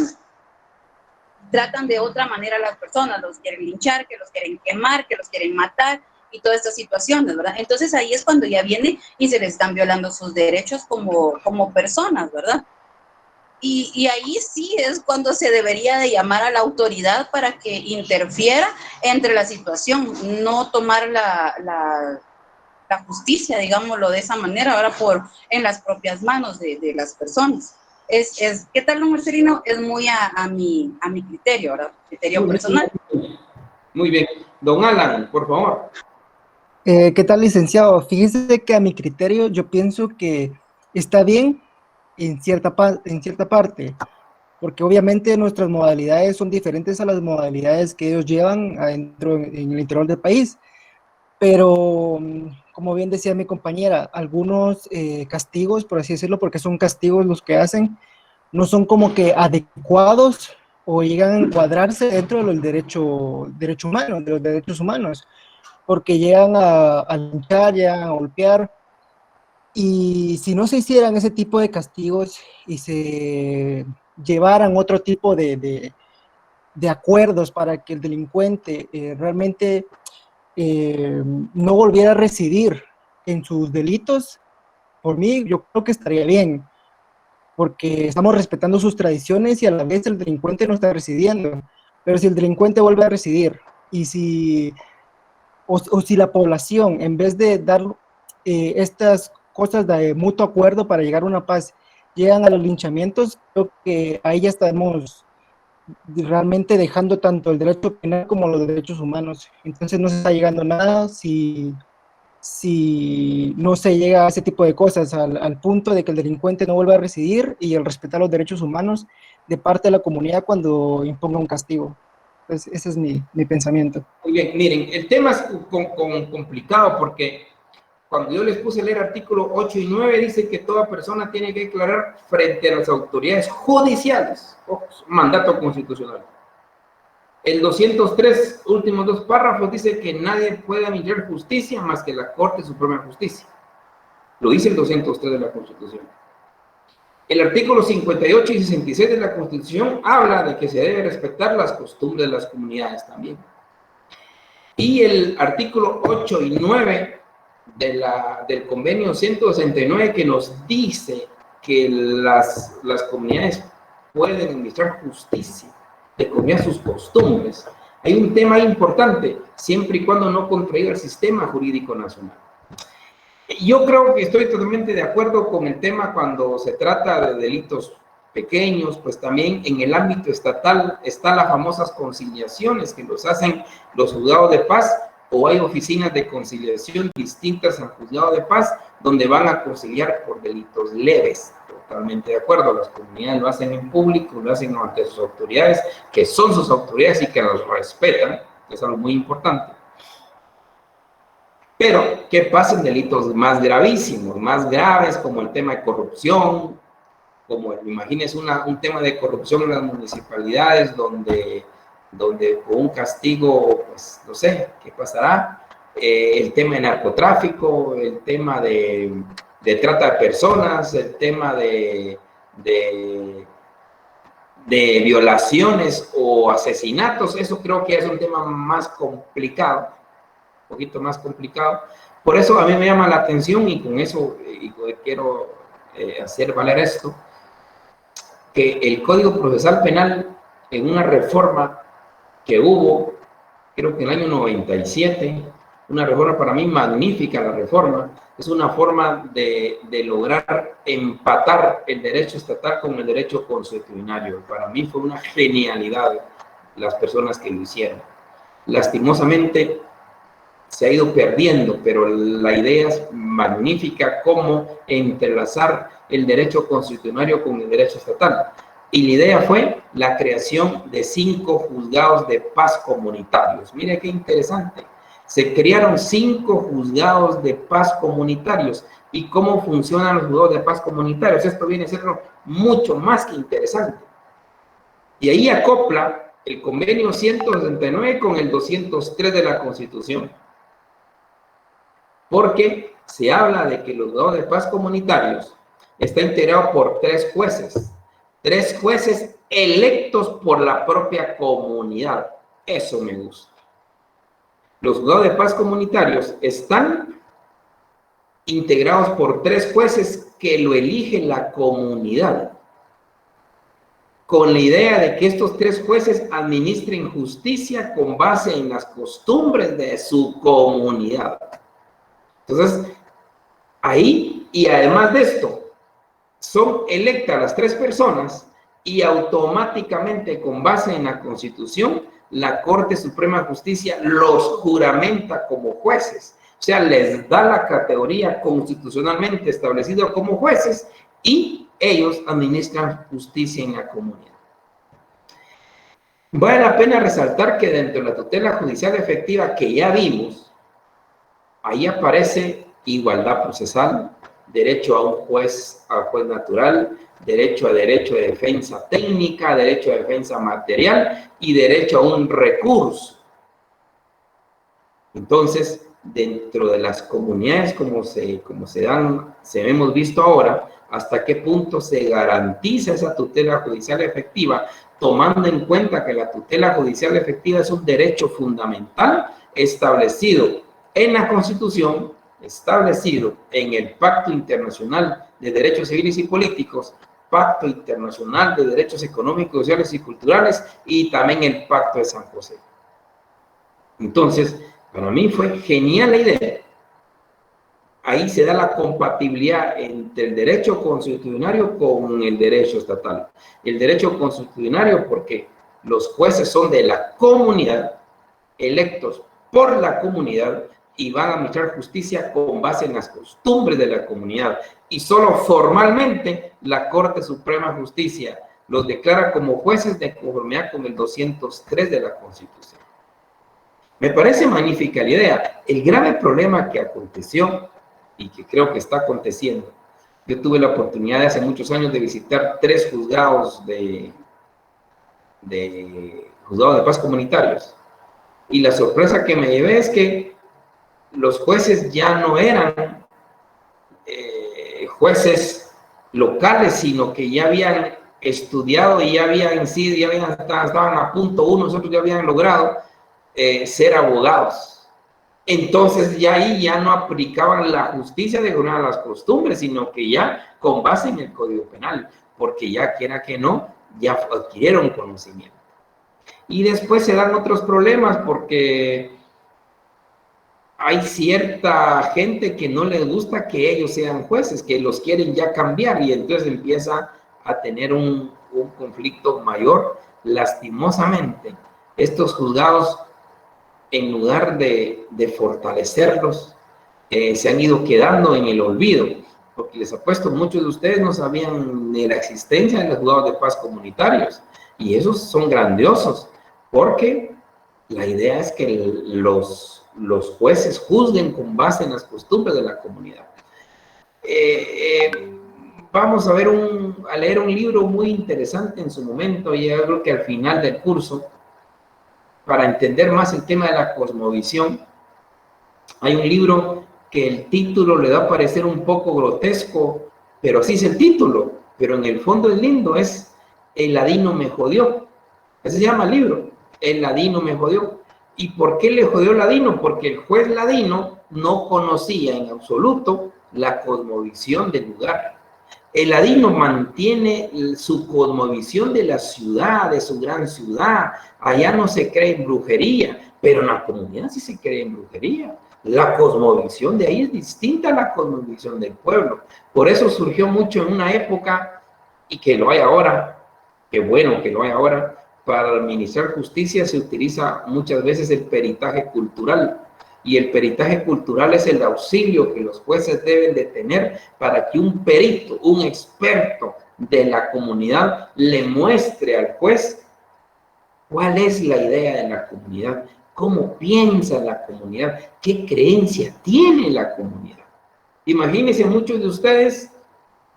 Speaker 5: tratan de otra manera a las personas, los quieren linchar, que los quieren quemar, que los quieren matar y todas estas situaciones, ¿verdad? Entonces ahí es cuando ya viene y se les están violando sus derechos como personas, ¿verdad? Y ahí sí es cuando se debería de llamar a la autoridad para que interfiera entre la situación, no tomar la justicia, digámoslo de esa manera, ahora en las propias manos de las personas. ¿Qué tal, don Marcelino? Es muy a mi criterio, ¿verdad? Criterio personal.
Speaker 1: Muy bien. Don Alan, por favor.
Speaker 6: ¿Qué tal, licenciado? Fíjese que a mi criterio yo pienso que está bien en cierta parte, porque obviamente nuestras modalidades son diferentes a las modalidades que ellos llevan adentro en el interior del país, pero como bien decía mi compañera, algunos castigos, por así decirlo, porque son castigos los que hacen, no son como que adecuados o llegan a encuadrarse dentro del derecho humano, de los derechos humanos, porque llegan a linchar, llegan a golpear, y si no se hicieran ese tipo de castigos y se llevaran otro tipo de acuerdos para que el delincuente realmente no volviera a recidir en sus delitos, por mí yo creo que estaría bien, porque estamos respetando sus tradiciones y a la vez el delincuente no está residiendo. Pero si el delincuente vuelve a residir y si la población, en vez de dar estas cosas de mutuo acuerdo para llegar a una paz, llegan a los linchamientos, creo que ahí ya estamos realmente dejando tanto el derecho penal como los derechos humanos. Entonces no se está llegando a nada si no se llega a ese tipo de cosas, al punto de que el delincuente no vuelva a residir y el respetar los derechos humanos de parte de la comunidad cuando imponga un castigo. Pues ese es mi pensamiento.
Speaker 1: Muy bien, miren, el tema es complicado porque cuando yo les puse a leer artículos 8 y 9, dice que toda persona tiene que declarar frente a las autoridades judiciales, mandato constitucional. El 203, últimos dos párrafos, dice que nadie puede administrar justicia más que la Corte Suprema de Justicia. Lo dice el 203 de la Constitución. El artículo 58 y 66 de la Constitución habla de que se debe respetar las costumbres de las comunidades también. Y el artículo 8 y 9 del convenio 169 que nos dice que las comunidades pueden administrar justicia de conforme a sus costumbres. Hay un tema importante, siempre y cuando no contraiga el sistema jurídico nacional. Yo creo que estoy totalmente de acuerdo con el tema cuando se trata de delitos pequeños, pues también en el ámbito estatal están las famosas conciliaciones que los hacen los juzgados de paz, o hay oficinas de conciliación distintas al juzgado de paz donde van a conciliar por delitos leves. Totalmente de acuerdo, las comunidades lo hacen en público, lo hacen ante sus autoridades, que son sus autoridades y que los respetan, que es algo muy importante. Pero, ¿qué pasa en delitos más gravísimos, más graves, como el tema de corrupción? Como, imagínense un tema de corrupción en las municipalidades donde con un castigo, pues, no sé, ¿qué pasará? El tema de narcotráfico, el tema de trata de personas, el tema de violaciones o asesinatos, eso creo que es un tema más complicado, un poquito más complicado. Por eso a mí me llama la atención y con eso quiero hacer valer esto, que el Código Procesal Penal en una reforma que hubo, creo que en el año 97, una reforma para mí magnífica, la reforma, es una forma de lograr empatar el derecho estatal con el derecho consuetudinario. Para mí fue una genialidad las personas que lo hicieron. Lastimosamente se ha ido perdiendo, pero la idea es magnífica, cómo entrelazar el derecho consuetudinario con el derecho estatal. Y la idea fue la creación de 5 juzgados de paz comunitarios. Mire qué interesante. Se crearon 5 juzgados de paz comunitarios. ¿Y cómo funcionan los juzgados de paz comunitarios? Esto viene a ser mucho más que interesante. Y ahí acopla el convenio 169 con el 203 de la Constitución. Porque se habla de que los juzgados de paz comunitarios están integrados por 3 jueces. 3 jueces electos por la propia comunidad. Eso me gusta. Los juzgados de paz comunitarios están integrados por 3 jueces que lo elige la comunidad, con la idea de que estos 3 jueces administren justicia con base en las costumbres de su comunidad. Entonces, ahí, y además de esto, son electas las 3 personas y automáticamente, con base en la Constitución, la Corte Suprema de Justicia los juramenta como jueces. O sea, les da la categoría constitucionalmente establecida como jueces y ellos administran justicia en la comunidad. Vale la pena resaltar que dentro de la tutela judicial efectiva que ya vimos, ahí aparece igualdad procesal, derecho a un juez natural, derecho de defensa técnica, derecho de defensa material y derecho a un recurso. Entonces, dentro de las comunidades como hemos visto ahora, hasta qué punto se garantiza esa tutela judicial efectiva, tomando en cuenta que la tutela judicial efectiva es un derecho fundamental establecido en la Constitución, establecido en el Pacto Internacional de Derechos Civiles y Políticos, Pacto Internacional de Derechos Económicos, Sociales y Culturales y también el Pacto de San José. Entonces, para mí fue genial la idea. Ahí se da la compatibilidad entre el derecho consuetudinario con el derecho estatal. El derecho consuetudinario porque los jueces son de la comunidad, electos por la comunidad, y van a administrar justicia con base en las costumbres de la comunidad. Y solo formalmente la Corte Suprema de Justicia los declara como jueces de conformidad con el 203 de la Constitución. Me parece magnífica la idea. El grave problema que aconteció y que creo que está aconteciendo, yo tuve la oportunidad de hace muchos años de visitar 3 juzgados de paz comunitarios, y la sorpresa que me llevé es que los jueces ya no eran jueces locales, sino que ya habían estudiado y estaban a punto 1, nosotros ya habían logrado ser abogados. Entonces ya ahí ya no aplicaban la justicia de una de las costumbres, sino que ya con base en el Código Penal, porque ya quiera que no, ya adquirieron conocimiento. Y después se dan otros problemas porque hay cierta gente que no les gusta que ellos sean jueces, que los quieren ya cambiar y entonces empieza a tener un conflicto mayor. Lastimosamente, estos juzgados, en lugar de fortalecerlos, se han ido quedando en el olvido, porque les apuesto, muchos de ustedes no sabían de la existencia de los juzgados de paz comunitarios, y esos son grandiosos, porque la idea es que los jueces juzguen con base en las costumbres de la comunidad. Vamos a leer un libro muy interesante en su momento, y yo creo que al final del curso, para entender más el tema de la cosmovisión, hay un libro que el título le va a parecer un poco grotesco, pero así es el título, pero en el fondo es lindo, es El ladino me jodió. Ese se llama el libro, El ladino me jodió. ¿Y por qué le jodió el ladino? Porque el juez ladino no conocía en absoluto la cosmovisión del lugar. El ladino mantiene su cosmovisión de la ciudad, de su gran ciudad. Allá no se cree en brujería, pero en la comunidad sí se cree en brujería. La cosmovisión de ahí es distinta a la cosmovisión del pueblo. Por eso surgió mucho en una época, y que lo hay ahora, qué bueno que lo hay ahora, para administrar justicia se utiliza muchas veces el peritaje cultural. Y el peritaje cultural es el auxilio que los jueces deben de tener para que un perito, un experto de la comunidad le muestre al juez cuál es la idea de la comunidad, cómo piensa la comunidad, qué creencia tiene la comunidad. Imagínense muchos de ustedes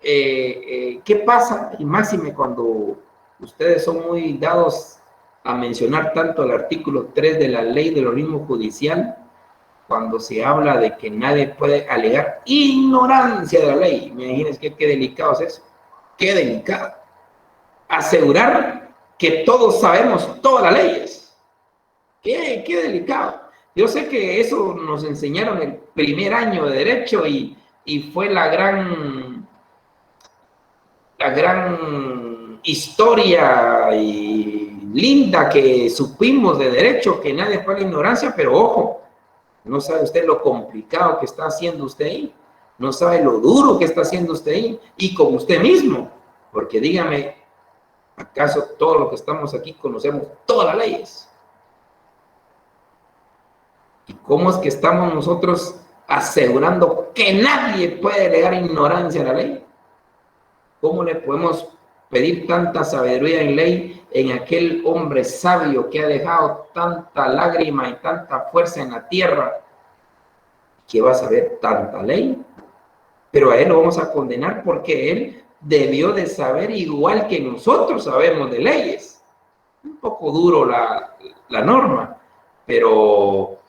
Speaker 1: qué pasa, y máxime cuando ustedes son muy dados a mencionar tanto el artículo 3 de la ley del organismo judicial, cuando se habla de que nadie puede alegar ignorancia de la ley. Imagínense qué delicado es eso, qué delicado. Asegurar que todos sabemos todas las leyes, qué delicado. Yo sé que eso nos enseñaron el primer año de Derecho y fue la gran historia y linda que supimos de Derecho, que nadie fue a la ignorancia, pero ojo, no sabe usted lo complicado que está haciendo usted ahí, no sabe lo duro que está haciendo usted ahí, y con usted mismo, porque dígame, ¿acaso todos los que estamos aquí conocemos todas las leyes? ¿Y cómo es que estamos nosotros asegurando que nadie puede alegar ignorancia a la ley? ¿Cómo le podemos pedir tanta sabiduría en ley en aquel hombre sabio que ha dejado tanta lágrima y tanta fuerza en la tierra, que va a saber tanta ley? Pero a él lo vamos a condenar porque él debió de saber igual que nosotros sabemos de leyes. Un poco duro la norma, pero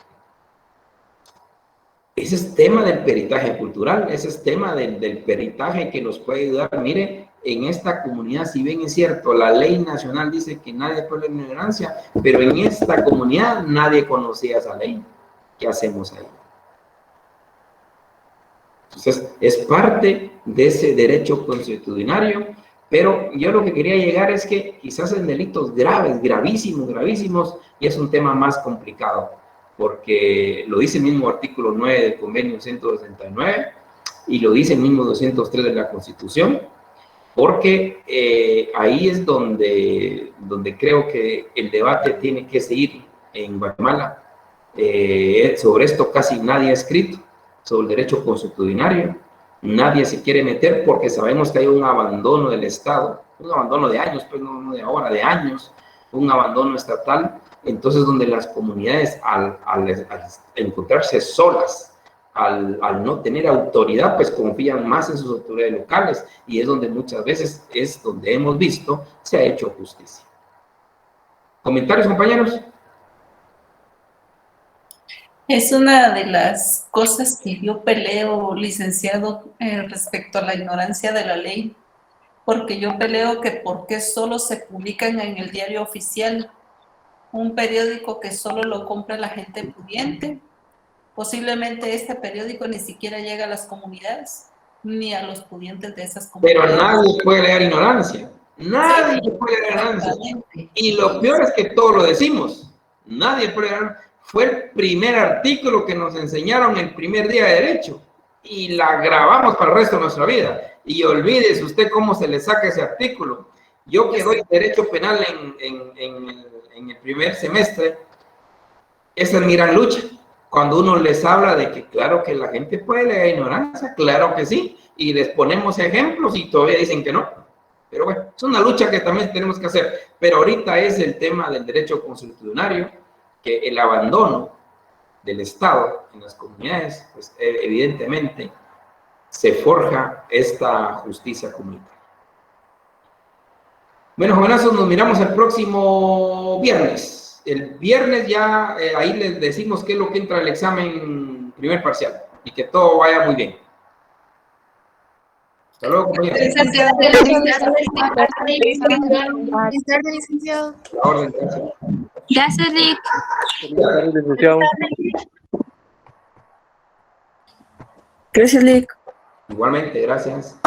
Speaker 1: ese es tema del peritaje cultural, ese es tema del peritaje que nos puede ayudar. Mire, en esta comunidad, si bien es cierto, la ley nacional dice que nadie puede la ignorancia, pero en esta comunidad nadie conocía esa ley. ¿Qué hacemos ahí? Entonces, es parte de ese derecho consuetudinario, pero yo lo que quería llegar es que quizás en delitos graves, gravísimos, y es un tema más complicado, porque lo dice el mismo artículo 9 del convenio 169 y lo dice el mismo 203 de la Constitución, porque ahí es donde creo que el debate tiene que seguir en Guatemala. Sobre esto casi nadie ha escrito, sobre el derecho consuetudinario. Nadie se quiere meter porque sabemos que hay un abandono del Estado, un abandono de años, pues no de ahora, de años, un abandono estatal. Entonces, donde las comunidades al encontrarse solas, al no tener autoridad, pues confían más en sus autoridades locales, y es donde muchas veces es donde hemos visto se ha hecho justicia. ¿Comentarios, compañeros?
Speaker 7: Es una de las cosas que yo peleo, licenciado, respecto a la ignorancia de la ley, porque yo peleo que por qué solo se publican en el diario oficial, un periódico que solo lo compra la gente pudiente, Posiblemente este periódico ni siquiera llega a las comunidades, ni a los pudientes de esas
Speaker 1: Pero
Speaker 7: comunidades.
Speaker 1: nadie puede alegar ignorancia. Nadie puede alegar ignorancia.
Speaker 7: Exactamente.
Speaker 1: Y lo peor es que todos lo decimos. Nadie puede alegar. Fue el primer artículo que nos enseñaron el primer día de Derecho. Y la grabamos para el resto de nuestra vida. Y olvídese usted cómo se le saca ese artículo. Yo que doy Derecho Penal en el primer semestre, esa es mi gran lucha. Cuando uno les habla de que claro que la gente puede alegar ignorancia, claro que sí, y les ponemos ejemplos y todavía dicen que no. Pero bueno, es una lucha que también tenemos que hacer. Pero ahorita es el tema del derecho constitucionario, que el abandono del Estado en las comunidades, pues evidentemente se forja esta justicia comunitaria. Bueno, jovenazos, nos miramos el próximo viernes. El viernes ya ahí les decimos qué es lo que entra al examen primer parcial y que todo vaya muy bien. Hasta luego, compañeros.
Speaker 3: Buenas tardes, licenciado.
Speaker 1: La orden, gracias.
Speaker 3: Gracias, Rick.
Speaker 4: Gracias, Lick.
Speaker 1: Igualmente, gracias.